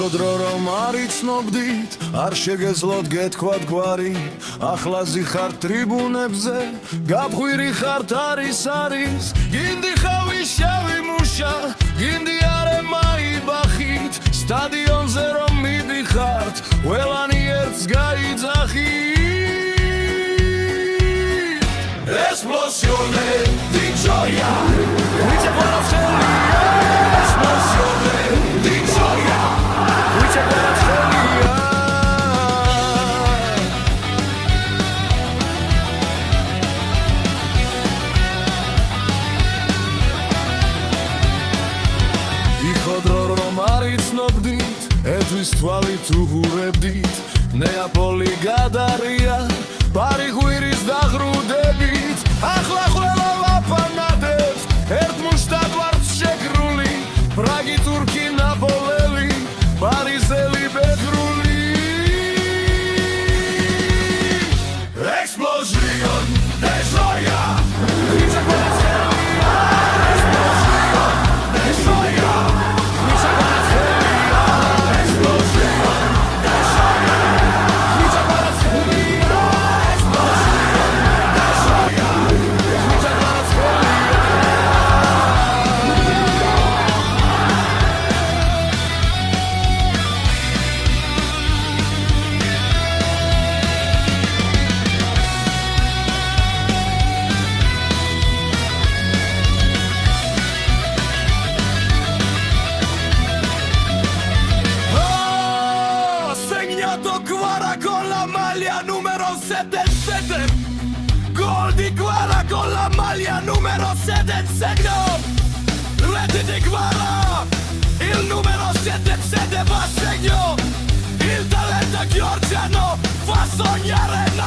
Იხო დრო რომ არ იცნობდით, არ შეგეძლოთ გეთქვათ გვარი, ახლა ზიხართ ტრიბუნებზე, გაფხვირი ხართ არის, გინდი ხავი შავი მუშა, გინდი არემა იბახით, სტადიონზე რომ მიდიხართ, ყველანი ერთს გაიძახით. Esplosione di gioia, qui c'è buona follia. Esplosione di gioia, qui c'è buona follia. Იხო დრო რომ არ იცნობდით, ეთვის თვალით უღურებდით, ნეაპოლი გადარია, პარიგვირის დაღრუდებით, ახლა ყველა ვაფანადებს, ერთ მუშტად ვართ შეგრული, პრაგი, თურქი, ნაპოლელი, პარიზელი, ბეღრული. Explosion de gioia, qui c'è quella follia. Explosion de gioia, qui c'è quella follia. Explosion de gioia, qui c'è quella follia. Guarda con la maglia numero 77, gol di Guarda con la maglia numero 77, rete di Guarda, il numero 77 va a segno, il talento georgiano fa sognare.